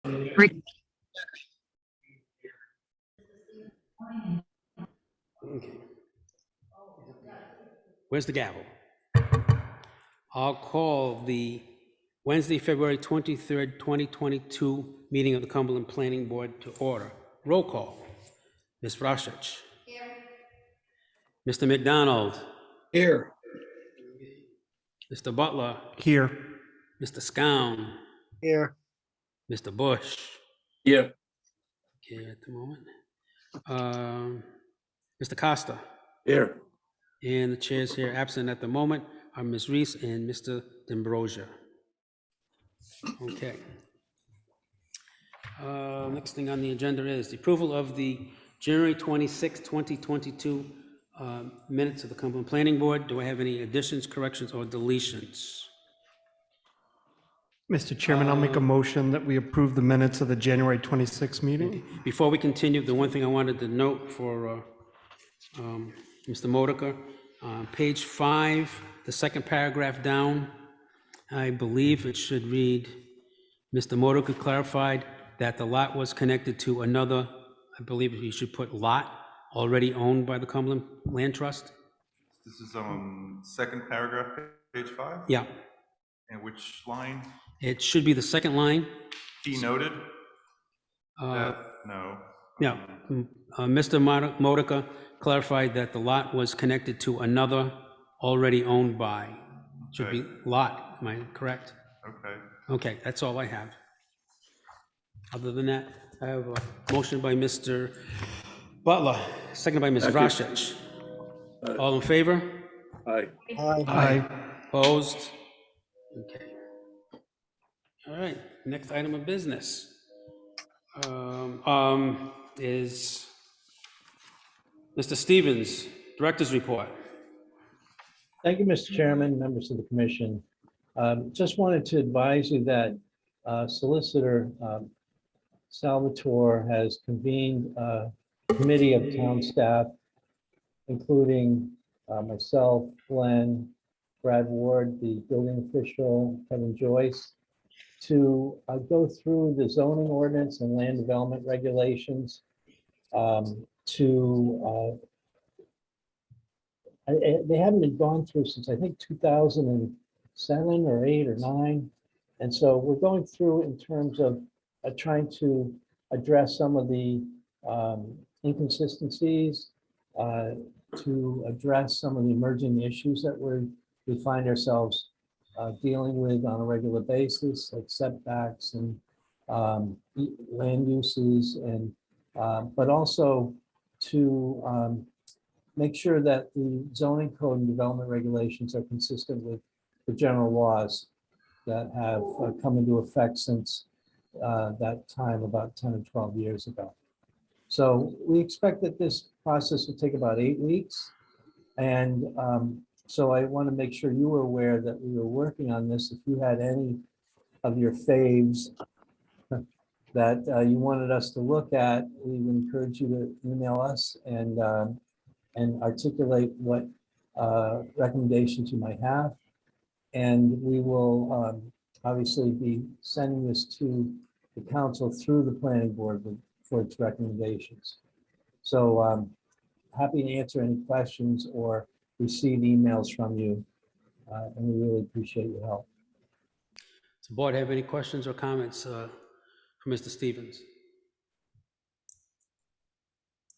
Re- Okay. Where's the gavel? I'll call the Wednesday, February 23rd, 2022 meeting of the Cumberland Planning Board to order. Roll call. Ms. Vrashich. Here. Mr. McDonald. Here. Mr. Butler. Here. Mr. Scown. Here. Mr. Bush. Here. Here at the moment. Mr. Costa. Here. And the chairs here absent at the moment are Ms. Reese and Mr. D'Ambrosia. Okay. Next thing on the agenda is the approval of the January 26, 2022 minutes of the Cumberland Planning Board. Do I have any additions, corrections, or deletions? Mr. Chairman, I'll make a motion that we approve the minutes of the January 26th meeting. Before we continue, the one thing I wanted to note for Mr. Modica, page 5, the second paragraph down, I believe it should read, Mr. Modica clarified that the lot was connected to another, I believe you should put lot, already owned by the Cumberland Land Trust. This is second paragraph, page 5? Yeah, And which line? it should be the second line. He noted that, no. Yeah, Mr. Modica clarified that the lot was connected to another already owned by. Should be lot, am I correct? Okay. Okay, that's all I have. Other than that, I have a motion by Mr. Butler, seconded by Ms. Vrashich. All in favor? Aye. Aye. Opposed? Okay. All right, next item of business is Mr. Stevens, Director's Report. Thank you, Mr. Chairman, members of the commission. Just wanted to advise you that Solicitor Salvatore has convened a committee of town staff, including myself, Glenn, Brad Ward, the building official, Kevin Joyce, to go through the zoning ordinance and land development regulations they haven't been gone through since I think 2007 or 8 or 9. And so we're going through in terms of trying to address some of the inconsistencies, to address some of the emerging issues that we find ourselves dealing with on a regular basis, like setbacks and land uses, and but also to make sure that the zoning code and development regulations are consistent with the general laws that have come into effect since that time, about 10 or 12 years ago. So we expect that this process will take about 8 weeks. And so I want to make sure you were aware that we were working on this. If you had any of your faves that you wanted us to look at, we would encourage you to email us and articulate what recommendations you might have. And we will obviously be sending this to the council through the planning board for its recommendations. So happy to answer any questions or receive emails from you. And we really appreciate your help. Does the board have any questions or comments for Mr. Stevens?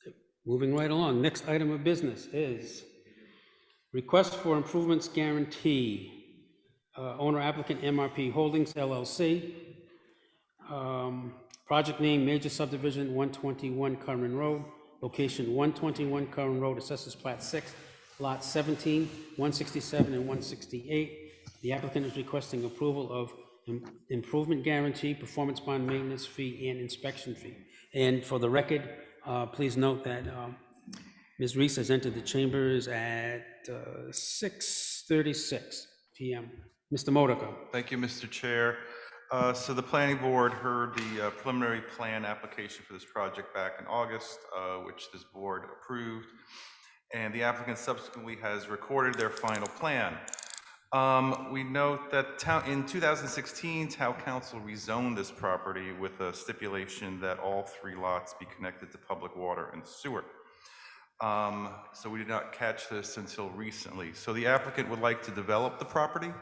Okay, moving right along, next item of business is request for improvements guarantee. Owner applicant MRP Holdings LLC. Project name Major Subdivision 121 Curran Road. Location 121 Curran Road, Assessors Plat 6, Lot 17, 167 and 168. The applicant is requesting approval of improvement guarantee, performance bond, maintenance fee, and inspection fee. And for the record, please note that Ms. Reese has entered the chambers at 6:36 p.m. Mr. Modica. Thank you, Mr. Chair. So the planning board heard the preliminary plan application for this project back in August, which this board approved, and the applicant subsequently has recorded their final plan. We note that in 2016, Town Council rezoned this property with a stipulation that all 3 lots be connected to public water and sewer. So we did not catch this until recently. So the applicant would like to develop the property,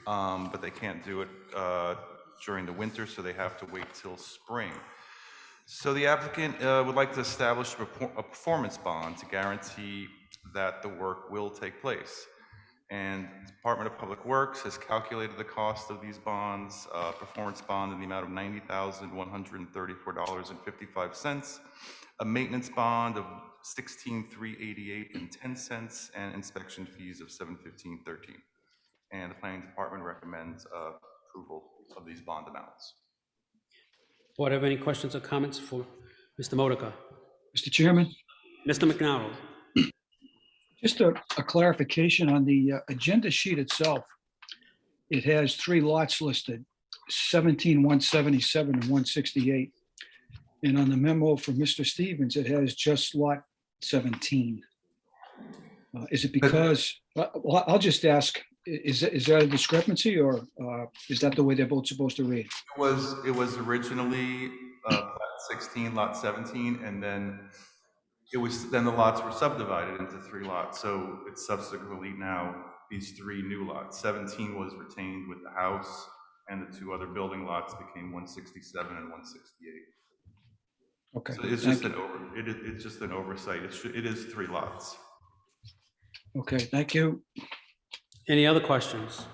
but they can't do it during the winter, so they have to wait till spring. So the applicant would like to establish a performance bond to guarantee that the work will take place. And the Department of Public Works has calculated the cost of these bonds, performance bond in the amount of $90,134.55, a maintenance bond of $16,388.10, and inspection fees of $715.13. And the Planning Department recommends approval of these bond amounts. Board have any questions or comments for Mr. Modica? Mr. Chairman, Mr. McDonald? just a clarification on the agenda sheet itself. It has 3 lots listed, 17, 177, and 168. And on the memo from Mr. Stevens, it has just lot 17. Is it because, well, I'll just ask, is that a discrepancy, or is that the way they're both supposed to read? It was originally plat 16, lot 17, and then the lots were subdivided into 3 lots. So it's subsequently now these 3 new lots. 17 was retained with the house, and the 2 other building lots became 167 and 168. Okay. So it's just it's just an oversight. It is 3 lots. Okay, thank you. Any other questions?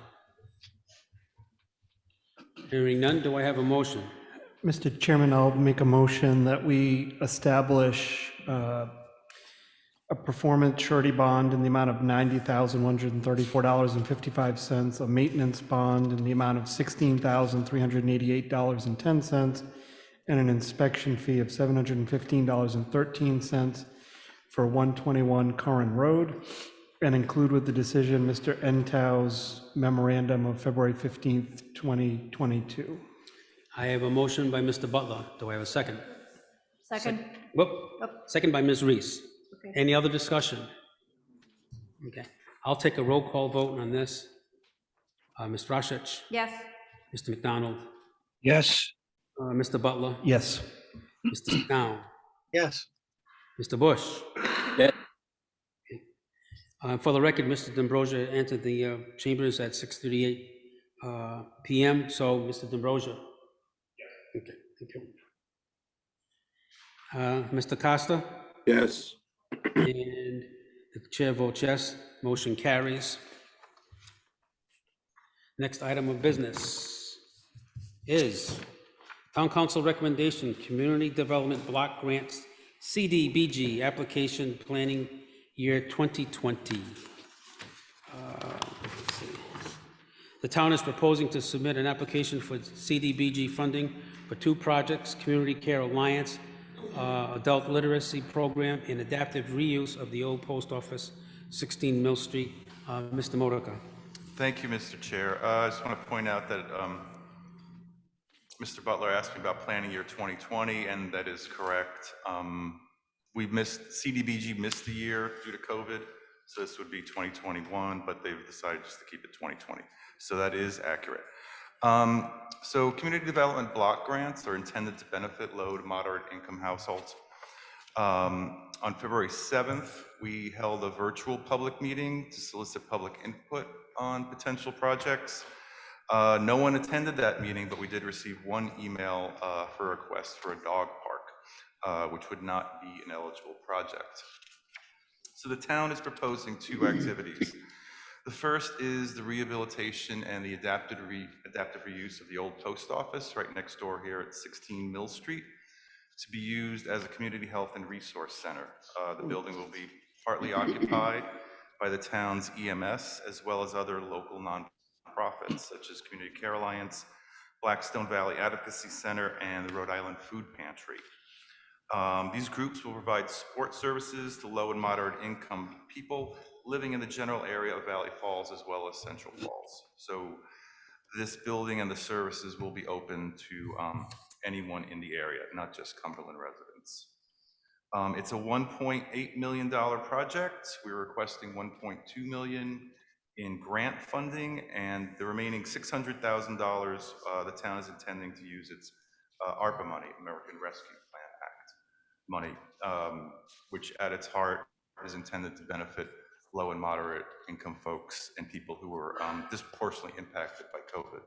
Hearing none, do I have a motion? Mr. Chairman, I'll make a motion that we establish a performance surety bond in the amount of $90,134.55, a maintenance bond in the amount of $16,388.10, and an inspection fee of $715.13 for 121 Curran Road, and include with the decision Mr. Entow's memorandum of February 15th, 2022. I have a motion by Mr. Butler. Do I have a second? Second. Whoop. Second by Ms. Reese. Okay. Any other discussion? Okay, I'll take a roll call vote on this. Ms. Rashich, Yes. Mr. McDonald, Yes. Mr. Butler, Yes. Mr. Down, Yes. Mr. Bush. Yes. For the record, Mr. D'Ambrosia entered the chambers at 6:38 PM, so Mr. D'Ambrosia. Okay, thank you. Mr. Costa, Yes. and the chair votes yes, motion carries. Next item of business is Town Council recommendation, Community Development Block Grants, CDBG, application planning year 2020. Let's see. The town is proposing to submit an application for CDBG funding for 2 projects, Community Care Alliance, Adult Literacy Program, and adaptive reuse of the old post office, 16 Mill Street. Mr. Modica. Thank you, Mr. Chair. I just want to point out that Mr. Butler asked me about planning year 2020, and that is correct. CDBG missed a year due to COVID, so this would be 2021, but they've decided just to keep it 2020. So that is accurate. So community development block grants are intended to benefit low to moderate income households. On February 7th, we held a virtual public meeting to solicit public input on potential projects. No one attended that meeting, but we did receive 1 email for a request for a dog park, which would not be an eligible project. So the town is proposing 2 activities. The first is the rehabilitation and the adaptive reuse of the old post office right next door here at 16 Mill Street to be used as a community health and resource center. The building will be partly occupied by the town's EMS as well as other local nonprofits such as Community Care Alliance, Blackstone Valley Advocacy Center, and the Rhode Island Food Pantry. These groups will provide support services to low and moderate income people living in the general area of Valley Falls as well as Central Falls. So this building and the services will be open to anyone in the area, not just Cumberland residents. It's a $1.8 million project. We're requesting $1.2 million in grant funding, and the remaining $600,000, the town is intending to use its ARPA money, American Rescue Plan Act money, which at its heart is intended to benefit low and moderate income folks and people who were disproportionately impacted by COVID.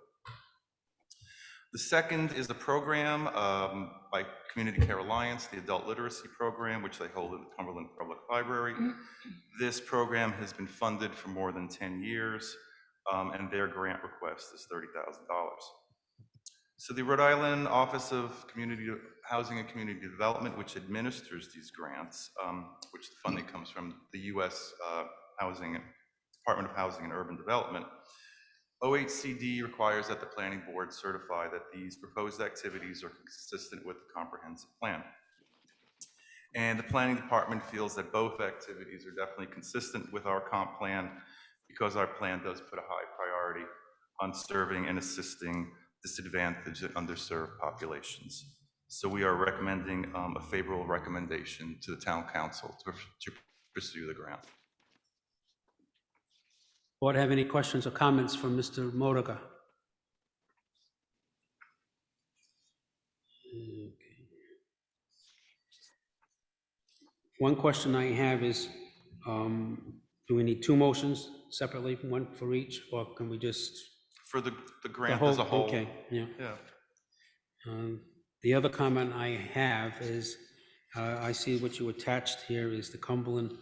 The second is a program by Community Care Alliance, the Adult Literacy Program, which they hold at the Cumberland Public Library. This program has been funded for more than 10 years, and their grant request is $30,000. So the Rhode Island Office of Community Housing and Community Development, which administers these grants, which the funding comes from the U.S. Department of Housing and Urban Development, OHCD requires that the planning board certify that these proposed activities are consistent with the comprehensive plan. And the planning department feels that both activities are definitely consistent with our comp plan because our plan does put a high priority on serving and assisting disadvantaged and underserved populations. So we are recommending a favorable recommendation to the town council to pursue the grant. Board have any questions or comments from Mr. Modica? Okay. One question I have is, do we need two motions separately, one for each, or can we just? For the the grant whole? as a whole. Okay, yeah. Yeah. The other comment I have is, I see what you attached here is the Cumberland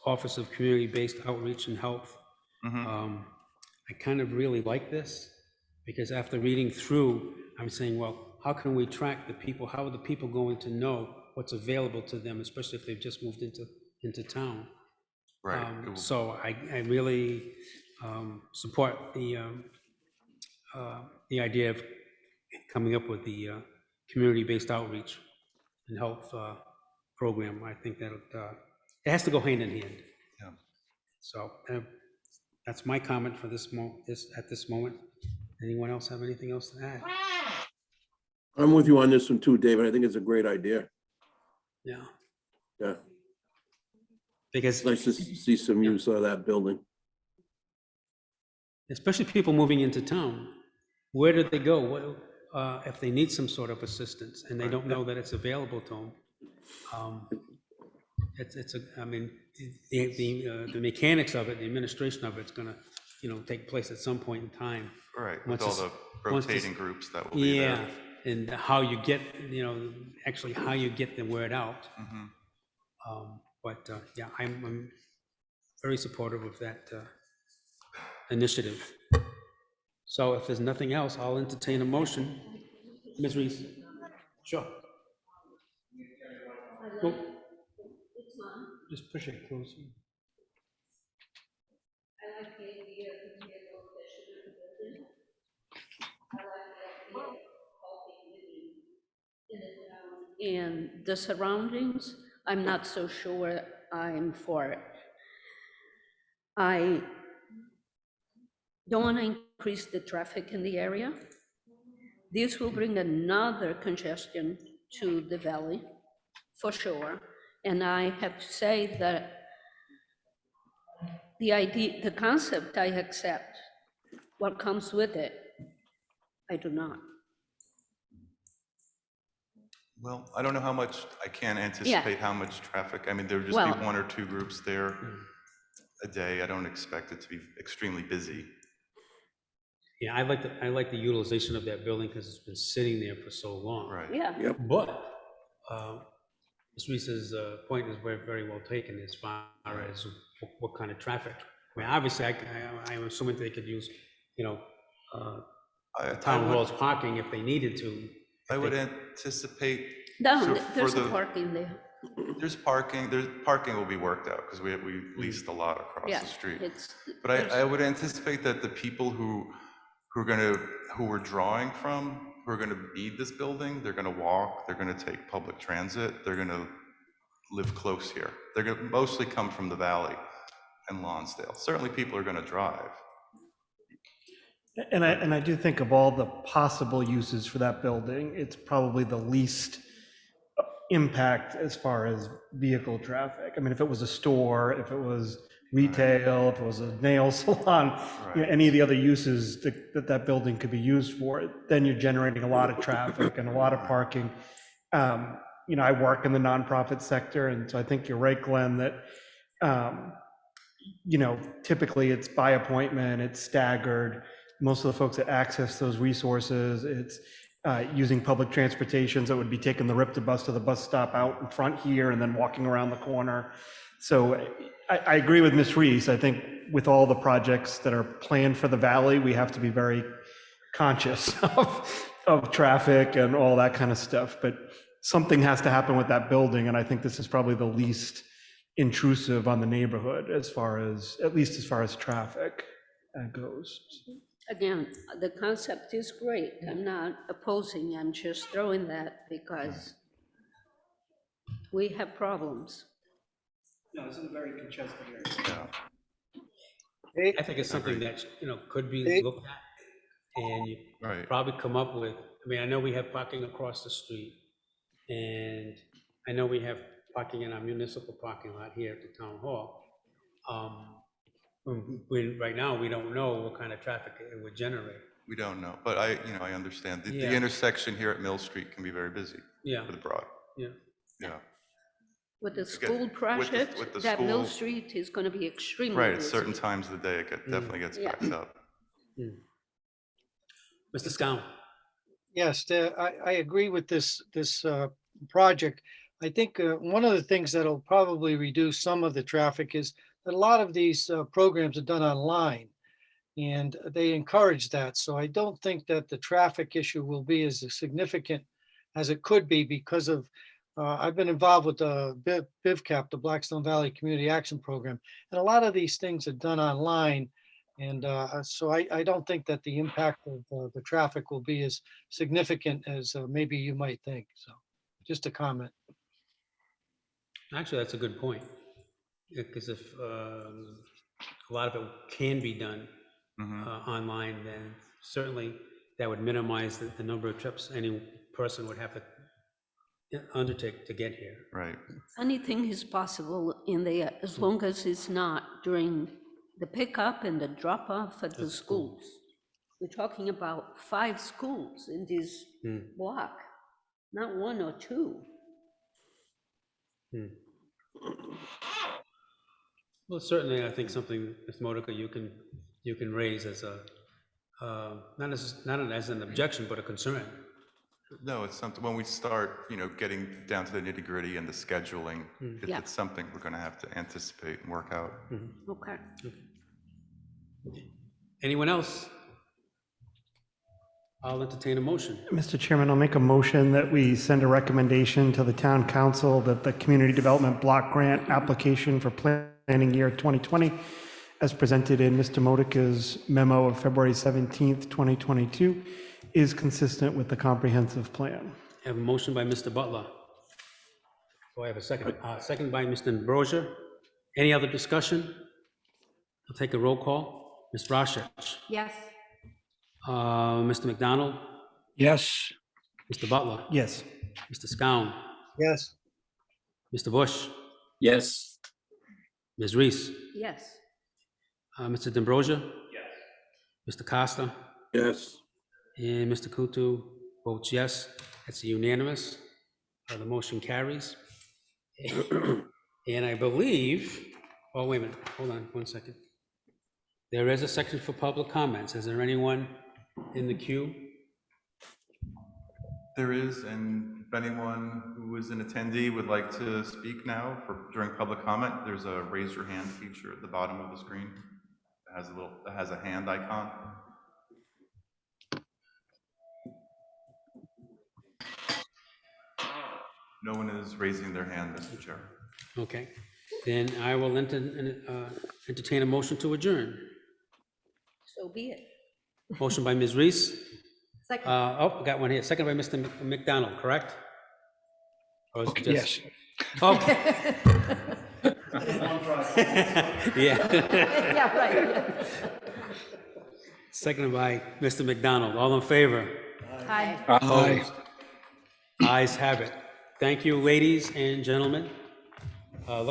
Office of Community-Based Outreach and Health. I kind of really like this, because after reading through, I'm saying, well, how can we track the people? How are the people going to know what's available to them, especially if they've just moved into town? Right. So I really support the idea of coming up with the community-based outreach and health program. I think that it has to go hand in hand. Yeah. So that's my comment for this at this moment. Anyone else have anything else to add? I'm with you on this one too, David. I think it's a great idea. Yeah. Yeah, Because it's nice to see some use of that building. especially people moving into town, where do they go? If they need some sort of assistance and they don't know that it's available to them. I mean, the mechanics of it, the administration of it's gonna, take place at some point in time. Right, with Once all it's- the once rotating this- groups that will be there. Yeah, and how you get, actually how you get the word out. But yeah, I'm very supportive of that initiative. So if there's nothing else, I'll entertain a motion. Ms. Reese? Sure. Well, just push it closer. I like the idea of the location of the building. I like the idea of healthy living in the town. And the surroundings, I'm not so sure I'm for it. I don't want to increase the traffic in the area. This will bring another congestion to the valley, for sure. And I have to say that the idea, the concept, I accept. What comes with it, I do not. Well, I don't know how much, I can't anticipate how much traffic. I mean, there would just Well- be one or two groups there a day. I don't expect it to be extremely busy. Yeah, I like the utilization of that building because it's been sitting there for so long. Right. Yeah, But Ms. Reese's point is very well taken as far as what kind of traffic. I mean, obviously, I'm assuming they could use, I town would- hall's parking if they needed to. I would anticipate. no, so for there's a the- parking there. There's parking will be worked out because we leased a lot across Yeah, the street. it's. But I would anticipate that the people who we're drawing from, who are gonna need this building, they're gonna walk, they're gonna take public transit, they're gonna live close here. They're gonna mostly come from the valley and Lonsdale. Certainly people are gonna drive. And I do think of all the possible uses for that building, it's probably the least impact as far as vehicle traffic. I mean, if it was a store, if it was retail, if it was a nail salon, you know, Right. any of the other uses that building could be used for, then you're generating a lot of traffic and a lot of parking. You know, I work in the nonprofit sector, and so I think you're right, Glenn, that, you know, typically it's by appointment, it's staggered. Most of the folks that access those resources, it's using public transportation, so it would be taking the RIPTA bus to the bus stop out in front here and then walking around the corner. So I agree with Ms. Reese. I think with all the projects that are planned for the valley, we have to be very conscious of traffic and all that kind of stuff. But something has to happen with that building, and I think this is probably the least intrusive on the neighborhood at least as far as traffic goes. Again, the concept is great. I'm not opposing, I'm just throwing that because we have problems. No, this is a very congested area. Yeah. I think it's something that, you know, could be looked at, and you Right. probably come up with, I mean, I know we have parking across the street, and I know we have parking in our municipal parking lot here at the town hall. Right now, we don't know what kind of traffic it would generate. We don't know, but I understand. The Yeah. intersection here at Mill Street can be very busy Yeah, for the broad. yeah. Yeah. With the Again, school project, with the that Mill school- Street is going to be extremely Right, at busy. certain times of the day, it definitely gets Yeah. backed up. Mr. Scown? Yes, I agree with this project. I think one of the things that'll probably reduce some of the traffic is that a lot of these programs are done online, and they encourage that. So I don't think that the traffic issue will be as significant as it could be because of, I've been involved with the BIVCAP, the Blackstone Valley Community Action Program, and a lot of these things are done online. And so I don't think that the impact of the traffic will be as significant as maybe you might think. So just a comment. Actually, that's a good point, because if a lot of it can be done online, then certainly that would minimize the number of trips any person would have to undertake to get here. Right. Anything is possible in there as long as it's not during the pickup and the drop off at the schools. We're talking about 5 schools in this block, not 1 or 2. Well, certainly, I think something, Ms. Modica, you can raise as a, not as an objection, but a concern. No, it's something, when we start, getting down to the nitty gritty and the scheduling, Yeah. it's something we're going to have to anticipate and work out. Okay. Anyone else? I'll entertain a motion. Mr. Chairman, I'll make a motion that we send a recommendation to the town council that the community development block grant application for planning year 2020, as presented in Mr. Modica's memo of February 17th, 2022, is consistent with the comprehensive plan. I have a motion by Mr. Butler. Do I have a second? Second by Mr. Ambrosia. Any other discussion? I'll take a roll call. Ms. Roshich. Yes. Mr. McDonald. Yes. Mr. Butler. Yes. Mr. Scown. Yes. Mr. Bush. Yes. Ms. Reese. Yes. Mr. D'Ambrosia. Yes. Mr. Costa. Yes. And Mr. Kutu votes yes. That's unanimous. The motion carries. And I believe, oh, wait a minute, hold on 1 second. There is a section for public comments. Is there anyone in the queue? There is, and if anyone who is an attendee would like to speak now during public comment, there's a raise your hand feature at the bottom of the screen. It has a hand icon. No one is raising their hand, Mr. Chair. Okay, then I will entertain a motion to adjourn. So be it. Motion by Ms. Reese. Second. Oh, I got one here. Second by Mr. McDonald, correct? Or is it Okay, just- yes. Okay. Yeah. Yeah, right. Seconded by Mr. McDonald. All in favor? Hi. Aye. Ayes have it. Thank you, ladies and gentlemen.